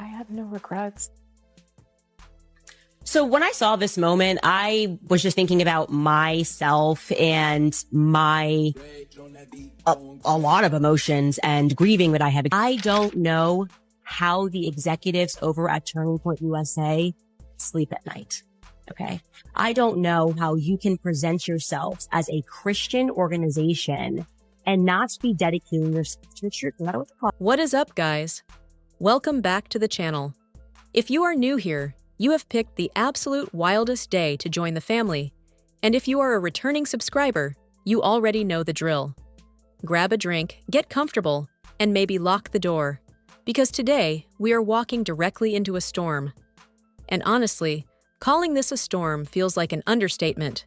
I have no regrets. So when I saw this moment, I was just thinking about myself and my a lot of emotions and grieving that I had. I don't know how the executives over at Turning Point USA sleep at night. Okay. I don't know how you can present yourselves as a Christian organization and not be dedicating yourself to the church. What is up, guys? Welcome back to the channel. If you are new here, you have picked the absolute wildest day to join the family. And if you are a returning subscriber, you already know the drill. Grab a drink, get comfortable, and maybe lock the door. Because today, we are walking directly into a storm. And honestly, calling this a storm feels like an understatement.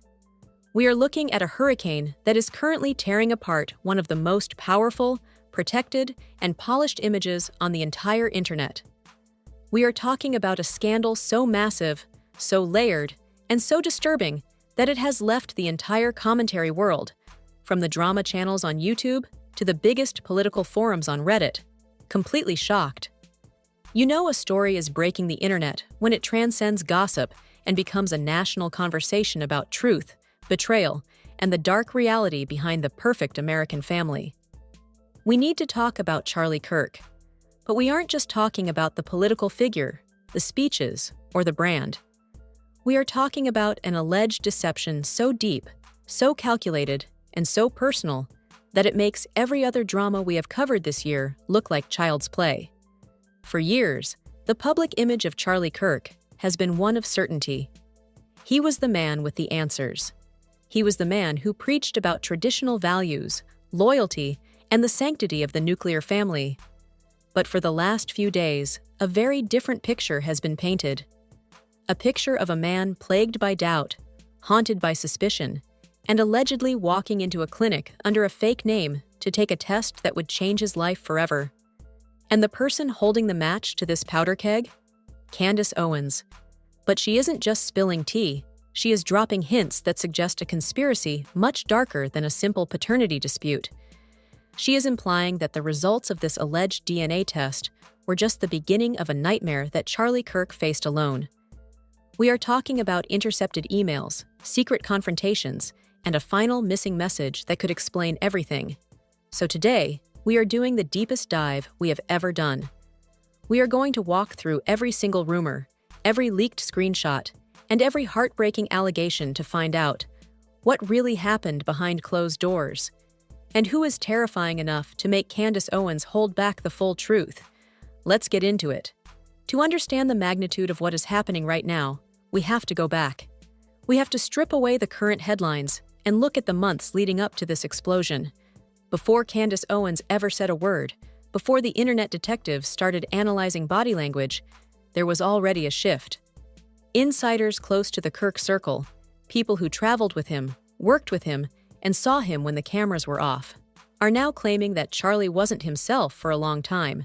We are looking at a hurricane that is currently tearing apart one of the most powerful, protected, and polished images on the entire internet. We are talking about a scandal so massive, so layered, and so disturbing that it has left the entire commentary world, from the drama channels on YouTube to the biggest political forums on Reddit, completely shocked. You know a story is breaking the internet when it transcends gossip and becomes a national conversation about truth, betrayal, and the dark reality behind the perfect American family. We need to talk about Charlie Kirk. But we aren't just talking about the political figure, the speeches, or the brand. We are talking about an alleged deception so deep, so calculated, and so personal that it makes every other drama we have covered this year look like child's play. For years, the public image of Charlie Kirk has been one of certainty. He was the man with the answers. He was the man who preached about traditional values, loyalty, and the sanctity of the nuclear family. But for the last few days, a very different picture has been painted. A picture of a man plagued by doubt, haunted by suspicion, and allegedly walking into a clinic under a fake name to take a test that would change his life forever. And the person holding the match to this powder keg? Candace Owens. But she isn't just spilling tea, she is dropping hints that suggest a conspiracy much darker than a simple paternity dispute. She is implying that the results of this alleged DNA test were just the beginning of a nightmare that Charlie Kirk faced alone. We are talking about intercepted emails, secret confrontations, and a final missing message that could explain everything. So today, we are doing the deepest dive we have ever done. We are going to walk through every single rumor, every leaked screenshot, and every heartbreaking allegation to find out what really happened behind closed doors. And who is terrifying enough to make Candace Owens hold back the full truth? Let's get into it. To understand the magnitude of what is happening right now, we have to go back. We have to strip away the current headlines and look at the months leading up to this explosion. Before Candace Owens ever said a word, before the internet detectives started analyzing body language, there was already a shift. Insiders close to the Kirk circle, people who traveled with him, worked with him, and saw him when the cameras were off, are now claiming that Charlie wasn't himself for a long time.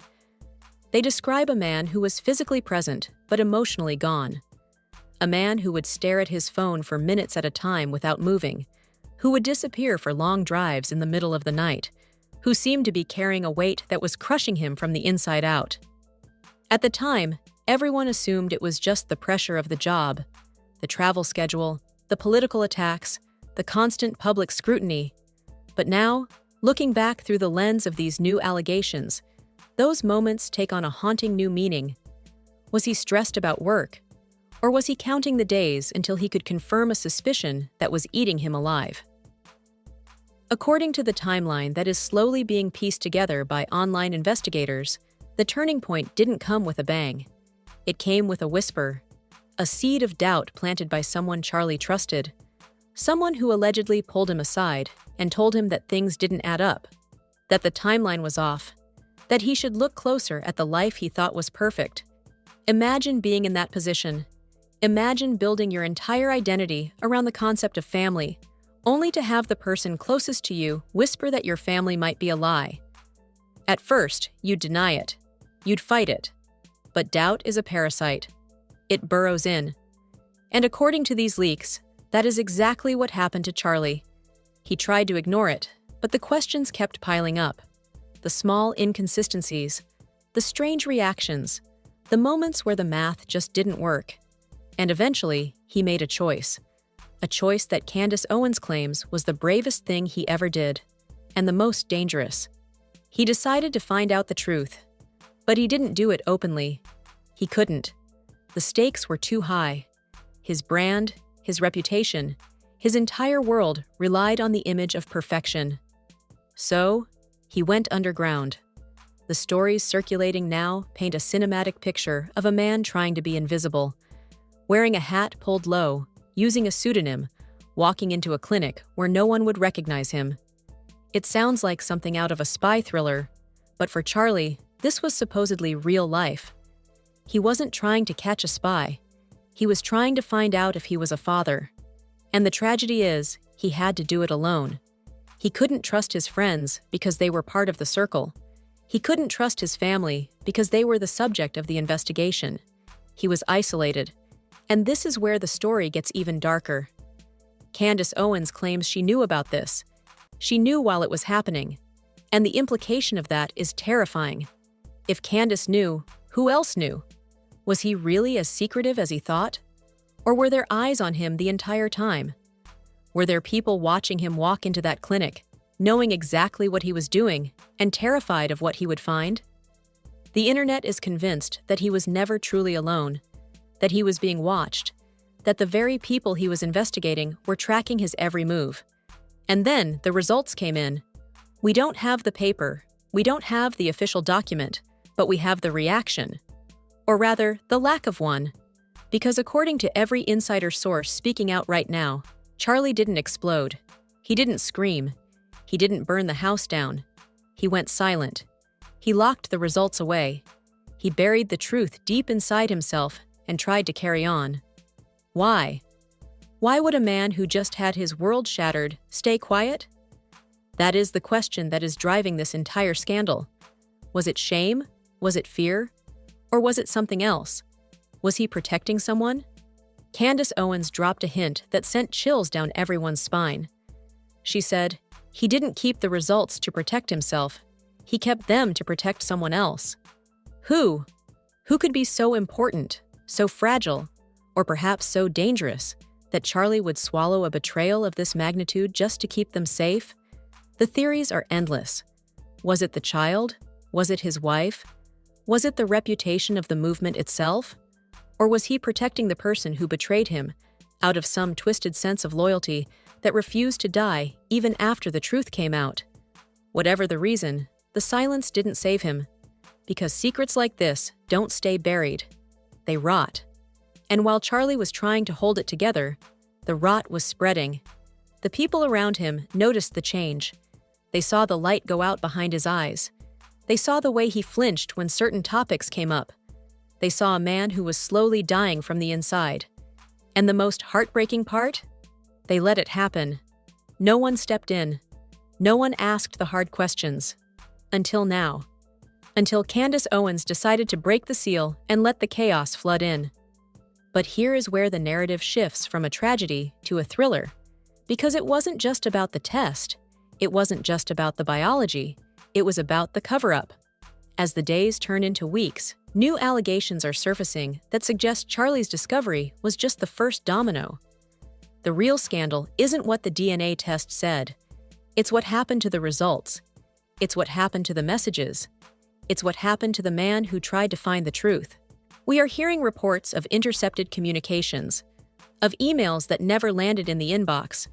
They describe a man who was physically present but emotionally gone. A man who would stare at his phone for minutes at a time without moving, who would disappear for long drives in the middle of the night, who seemed to be carrying a weight that was crushing him from the inside out. At the time, everyone assumed it was just the pressure of the job, the travel schedule, the political attacks, the constant public scrutiny. But now, looking back through the lens of these new allegations, those moments take on a haunting new meaning. Was he stressed about work? Or was he counting the days until he could confirm a suspicion that was eating him alive? According to the timeline that is slowly being pieced together by online investigators, the turning point didn't come with a bang. It came with a whisper, a seed of doubt planted by someone Charlie trusted. Someone who allegedly pulled him aside and told him that things didn't add up, that the timeline was off, that he should look closer at the life he thought was perfect. Imagine being in that position. Imagine building your entire identity around the concept of family, only to have the person closest to you whisper that your family might be a lie. At first, you'd deny it. You'd fight it. But doubt is a parasite. It burrows in. And according to these leaks, that is exactly what happened to Charlie. He tried to ignore it, but the questions kept piling up. The small inconsistencies, the strange reactions, The moments where the math just didn't work. And eventually, he made a choice. A choice that Candace Owens claims was the bravest thing he ever did, and the most dangerous. He decided to find out the truth, but he didn't do it openly. He couldn't. The stakes were too high. His brand, his reputation, his entire world relied on the image of perfection. So, he went underground. The stories circulating now paint a cinematic picture of a man trying to be invisible, wearing a hat pulled low, using a pseudonym, walking into a clinic where no one would recognize him. It sounds like something out of a spy thriller, but for Charlie, this was supposedly real life. He wasn't trying to catch a spy. He was trying to find out if he was a father. And the tragedy is, he had to do it alone. He couldn't trust his friends because they were part of the circle. He couldn't trust his family because they were the subject of the investigation. He was isolated. And this is where the story gets even darker. Candace Owens claims she knew about this. She knew while it was happening. And the implication of that is terrifying. If Candace knew, who else knew? Was he really as secretive as he thought? Or were there eyes on him the entire time? Were there people watching him walk into that clinic, knowing exactly what he was doing and terrified of what he would find? The internet is convinced that he was never truly alone, that he was being watched, that the very people he was investigating were tracking his every move. And then the results came in. We don't have the paper, we don't have the official document, but we have the reaction. Or rather, the lack of one. Because according to every insider source speaking out right now, Charlie didn't explode. He didn't scream. He didn't burn the house down. He went silent. He locked the results away. He buried the truth deep inside himself and tried to carry on. Why? Why would a man who just had his world shattered stay quiet? That is the question that is driving this entire scandal. Was it shame? Was it fear? Or was it something else? Was he protecting someone? Candace Owens dropped a hint that sent chills down everyone's spine. She said, he didn't keep the results to protect himself. He kept them to protect someone else. Who? Who could be so important, so fragile, or perhaps so dangerous that Charlie would swallow a betrayal of this magnitude just to keep them safe? The theories are endless. Was it the child? Was it his wife? Was it the reputation of the movement itself? Or was he protecting the person who betrayed him out of some twisted sense of loyalty that refused to die even after the truth came out? Whatever the reason, the silence didn't save him. Because secrets like this don't stay buried. They rot. And while Charlie was trying to hold it together, the rot was spreading. The people around him noticed the change. They saw the light go out behind his eyes. They saw the way he flinched when certain topics came up. They saw a man who was slowly dying from the inside. And the most heartbreaking part? They let it happen. No one stepped in. No one asked the hard questions. Until now. Until Candace Owens decided to break the seal and let the chaos flood in. But here is where the narrative shifts from a tragedy to a thriller. Because it wasn't just about the test. It wasn't just about the biology. It was about the cover-up. As the days turn into weeks, new allegations are surfacing that suggest Charlie's discovery was just the first domino. The real scandal isn't what the DNA test said. It's what happened to the results. It's what happened to the messages. It's what happened to the man who tried to find the truth. We are hearing reports of intercepted communications, of emails that never landed in the inbox,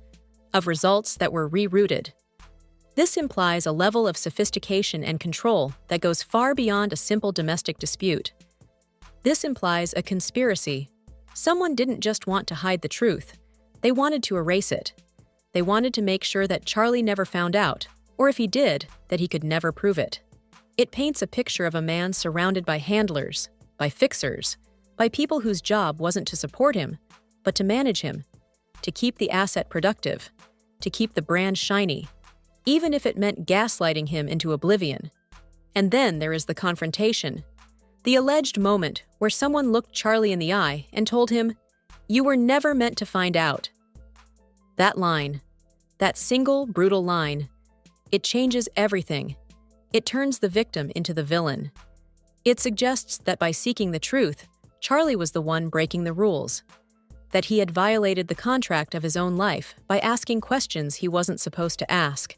of results that were rerouted. This implies a level of sophistication and control that goes far beyond a simple domestic dispute. This implies a conspiracy. Someone didn't just want to hide the truth. They wanted to erase it. They wanted to make sure that Charlie never found out, or if he did, that he could never prove it. It paints a picture of a man surrounded by handlers, by fixers, by people whose job wasn't to support him, but to manage him, to keep the asset productive, to keep the brand shiny, even if it meant gaslighting him into oblivion. And then there is the confrontation, the alleged moment where someone looked Charlie in the eye and told him, "You were never meant to find out." That line, that single brutal line, it changes everything. It turns the victim into the villain. It suggests that by seeking the truth, Charlie was the one breaking the rules, that he had violated the contract of his own life by asking questions he wasn't supposed to ask.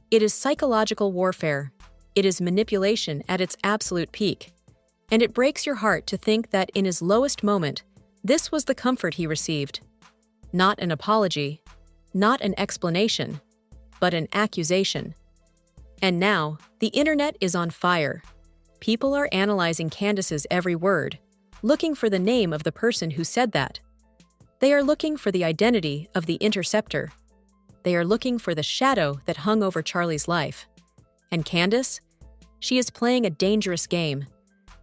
It is psychological warfare. It is manipulation at its absolute peak. And it breaks your heart to think that in his lowest moment, this was the comfort he received. Not an apology, not an explanation, but an accusation. And now, the internet is on fire. People are analyzing Candace's every word, looking for the name of the person who said that. They are looking for the identity of the interceptor. They are looking for the shadow that hung over Charlie's life. And Candace? She is playing a dangerous game.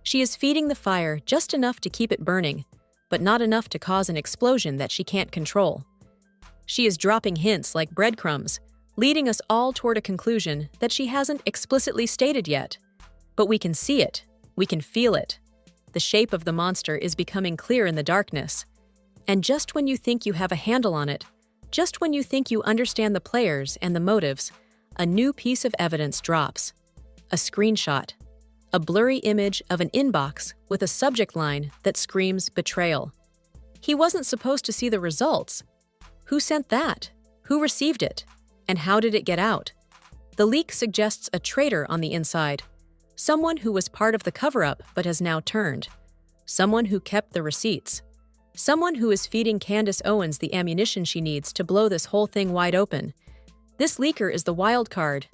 She is feeding the fire just enough to keep it burning, but not enough to cause an explosion that she can't control. She is dropping hints like breadcrumbs, leading us all toward a conclusion that she hasn't explicitly stated yet. But we can see it. We can feel it. The shape of the monster is becoming clear in the darkness. And just when you think you have a handle on it, just when you think you understand the players and the motives, a new piece of evidence drops. A screenshot. A blurry image of an inbox with a subject line that screams betrayal. He wasn't supposed to see the results. Who sent that? Who received it? And how did it get out? The leak suggests a traitor on the inside. Someone who was part of the cover-up but has now turned. Someone who kept the receipts. Someone who is feeding Candace Owens the ammunition she needs to blow this whole thing wide open. This leaker is the wild card.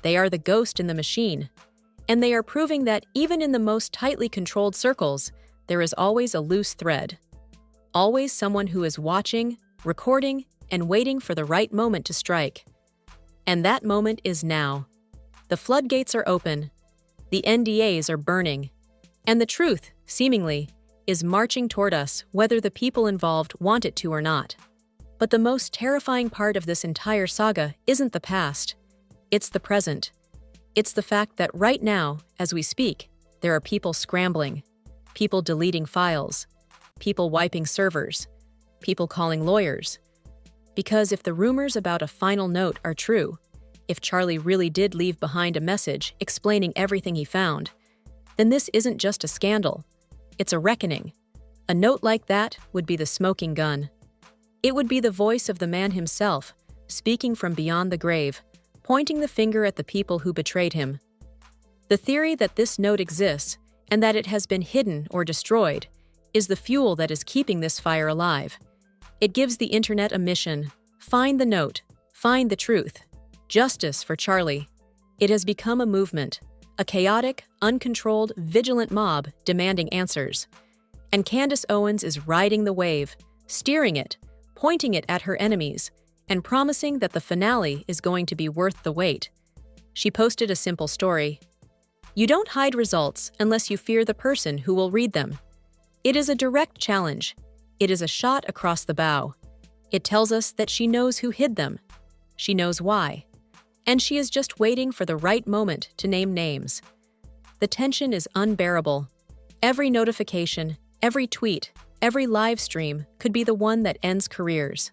They are the ghost in the machine. And they are proving that even in the most tightly controlled circles, there is always a loose thread. Always someone who is watching, recording, and waiting for the right moment to strike. And that moment is now. The floodgates are open. The NDAs are burning. And the truth, seemingly, is marching toward us whether the people involved want it to or not. But the most terrifying part of this entire saga isn't the past. It's the present. It's the fact that right now, as we speak, there are people scrambling, people deleting files, people wiping servers, people calling lawyers. Because if the rumors about a final note are true, if Charlie really did leave behind a message explaining everything he found, then this isn't just a scandal. It's a reckoning. A note like that would be the smoking gun. It would be the voice of the man himself, speaking from beyond the grave, pointing the finger at the people who betrayed him. The theory that this note exists and that it has been hidden or destroyed is the fuel that is keeping this fire alive. It gives the internet a mission. Find the note. Find the truth. Justice for Charlie. It has become a movement, a chaotic, uncontrolled, vigilant mob demanding answers. And Candace Owens is riding the wave, steering it, pointing it at her enemies, and promising that the finale is going to be worth the wait. She posted a simple story. You don't hide results unless you fear the person who will read them. It is a direct challenge. It is a shot across the bow. It tells us that she knows who hid them. She knows why. And she is just waiting for the right moment to name names. The tension is unbearable. Every notification, every tweet, every live stream could be the one that ends careers.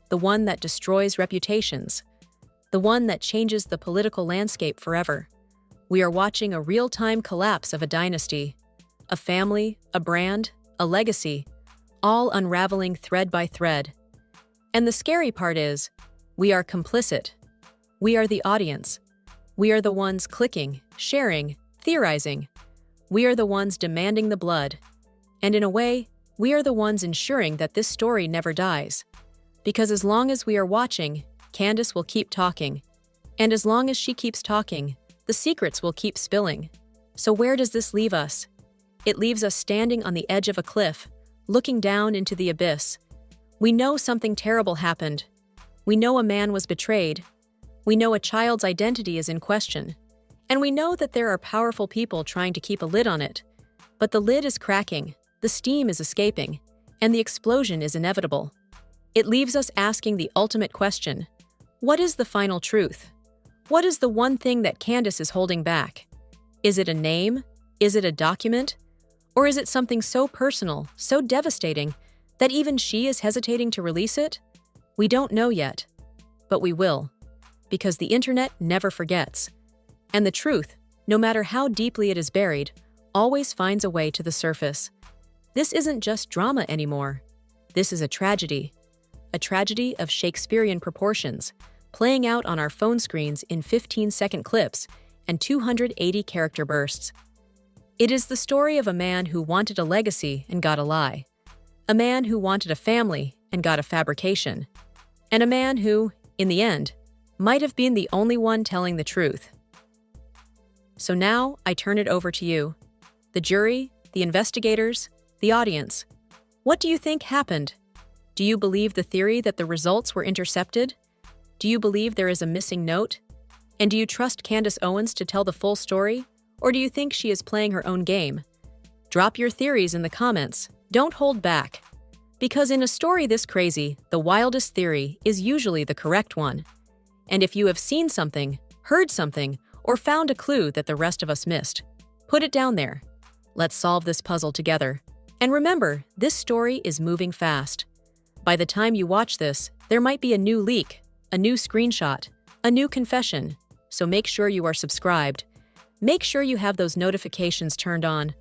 The one that destroys reputations. The one that changes the political landscape forever. We are watching a real-time collapse of a dynasty. A family, a brand, a legacy, all unraveling thread by thread. And the scary part is, we are complicit. We are the audience. We are the ones clicking, sharing, theorizing. We are the ones demanding the blood. And in a way, we are the ones ensuring that this story never dies. Because as long as we are watching, Candace will keep talking. And as long as she keeps talking, the secrets will keep spilling. So where does this leave us? It leaves us standing on the edge of a cliff, looking down into the abyss. We know something terrible happened. We know a man was betrayed. We know a child's identity is in question. And we know that there are powerful people trying to keep a lid on it. But the lid is cracking, the steam is escaping, and the explosion is inevitable. It leaves us asking the ultimate question. What is the final truth? What is the one thing that Candace is holding back? Is it a name? Is it a document? Or is it something so personal, so devastating, that even she is hesitating to release it? We don't know yet, but we will, because the internet never forgets. And the truth, no matter how deeply it is buried, always finds a way to the surface. This isn't just drama anymore. This is a tragedy of Shakespearean proportions, playing out on our phone screens in 15-second clips and 280 character bursts. It is the story of a man who wanted a legacy and got a lie, a man who wanted a family and got a fabrication, and a man who, in the end, might have been the only one telling the truth. So now I turn it over to you, the jury, the investigators, the audience. What do you think happened? Do you believe the theory that the results were intercepted? Do you believe there is a missing note? And do you trust Candace Owens to tell the full story? Or do you think she is playing her own game? Drop your theories in the comments. Don't hold back. Because in a story this crazy, the wildest theory is usually the correct one. And if you have seen something, heard something, or found a clue that the rest of us missed, put it down there. Let's solve this puzzle together. And remember, this story is moving fast. By the time you watch this, there might be a new leak, a new screenshot, a new confession. So make sure you are subscribed. Make sure you have those notifications turned on,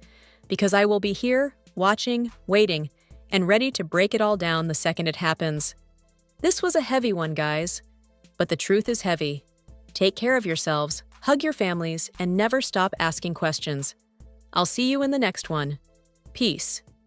because I will be here, watching, waiting, and ready to break it all down the second it happens. This was a heavy one, guys. But the truth is heavy. Take care of yourselves, hug your families, and never stop asking questions. I'll see you in the next one. Peace.